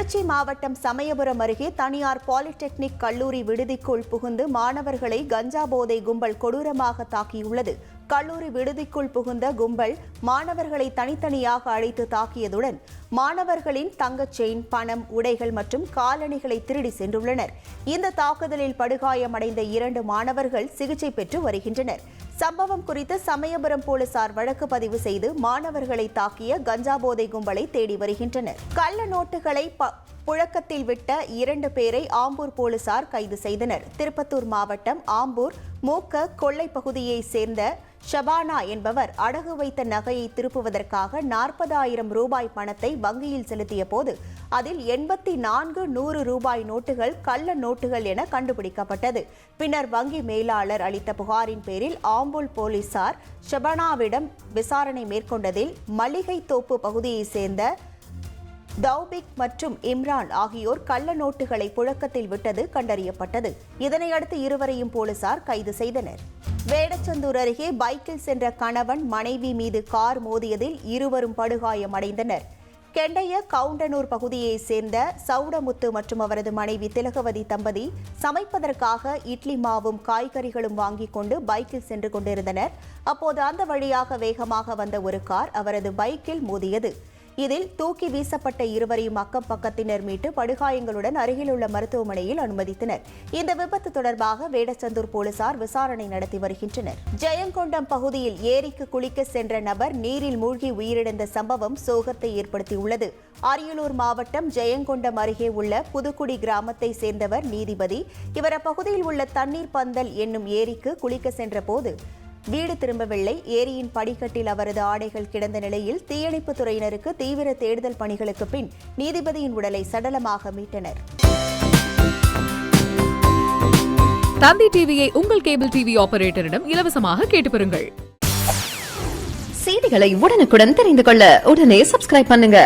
திருச்சி மாவட்டம் சமயபுரம் அருகே தனியார் பாலிடெக்னிக் கல்லூரி விடுதிக்குள் புகுந்து மாணவர்களை கஞ்சா போதை கும்பல் கொடூரமாக தாக்கியுள்ளது. கல்லூரி விடுதிக்குள் புகுந்த கும்பல் மாணவர்களை தனித்தனியாக அழைத்து தாக்கியதுடன் மாணவர்களின் தங்கச் செயின், பணம், உடைகள் மற்றும் காலணிகளை திருடி சென்றுள்ளனர். இந்த தாக்குதலில் படுகாயமடைந்த 2 மாணவர்கள் சிகிச்சை பெற்று வருகின்றனர். சம்பவம் குறித்து சமயபுரம் போலீசார் வழக்கு பதிவு செய்து மாணவர்களை தாக்கிய கஞ்சா போதை கும்பலை தேடி வருகின்றனர். கள்ள நோட்டுகளை புழக்கத்தில் விட்ட 2 பேரை ஆம்பூர் போலீசார் கைது செய்தனர். திருப்பத்தூர் மாவட்டம் ஆம்பூர் மூக்க கொள்ளை பகுதியைச் சேர்ந்த ஷபானா என்பவர் அடகு வைத்த நகையை திருப்புவதற்காக 40,000 ரூபாய் பணத்தை வங்கியில் செலுத்திய போது அதில் 84 100 ரூபாய் நோட்டுகள் கள்ள நோட்டுகள் என கண்டுபிடிக்கப்பட்டது. பின்னர் வங்கி மேலாளர் அளித்த புகாரின் பேரில் ஆம்பூர் போலீசார் ஷபானாவிடம் விசாரணை மேற்கொண்டதில் மல்லிகை தோப்பு பகுதியைச் சேர்ந்த தௌபிக் மற்றும் இம்ரான் ஆகியோர் கள்ள நோட்டுகளை புழக்கத்தில் விட்டது கண்டறியப்பட்டது. இதனையடுத்து இருவரையும் போலீசார் கைது செய்தனர். வேடச்சந்தூர் அருகே பைக்கில் சென்ற கணவன் மனைவி மீது கார் மோதியதில் இருவரும் படுகாயமடைந்தனர். கெண்டைய கவுண்டனூர் பகுதியைச் சேர்ந்த சவுடமுத்து மற்றும் அவரது மனைவி திலகவதி தம்பதி சமைப்பதற்காக இட்லி மாவும் காய்கறிகளும் வாங்கிக் கொண்டு பைக்கில் சென்று கொண்டிருந்தனர். அப்போது அந்த வழியாக வேகமாக வந்த ஒரு கார் அவரது பைக்கில் மோதியது. இதில் தூக்கி வீசப்பட்ட இருவரையும் அக்கம் பக்கத்தினர் மீட்டு படுகாயங்களுடன் அருகிலுள்ள மருத்துவமனையில் அனுமதித்தனர். இந்த விபத்து தொடர்பாக வேடச்சந்தூர் போலீசார் விசாரணை நடத்தி வருகின்றனர். ஜெயங்கொண்டம் பகுதியில் ஏரிக்கு குளிக்க சென்ற நபர் நீரில் மூழ்கி உயிரிழந்த சம்பவம் சோகத்தை ஏற்படுத்தியுள்ளது. அரியலூர் மாவட்டம் ஜெயங்கொண்டம் அருகே உள்ள புதுக்குடி கிராமத்தை சேர்ந்தவர் நீதிபதி. இவர் அப்பகுதியில் உள்ள தண்ணீர் பந்தல் என்னும் ஏரிக்கு குளிக்க சென்றபோது வீடு திரும்பவில்லை. ஏரியின் படிக்கட்டில் அவரது ஆடைகள் கிடந்த நிலையில் தீயணைப்புத் துறையினருக்கு தீவிர தேடுதல் பணிகளுக்கு பின் நீதிபதியின் உடலை சடலமாக மீட்டனர். தந்தி டிவியை உங்கள் கேபிள் டிவி ஆபரேட்டரிடம் இலவசமாக கேட்டு பெறுங்கள். செய்திகளை உடனுக்குடன் தெரிந்து கொள்ள உடனே சப்ஸ்கிரைப் பண்ணுங்க.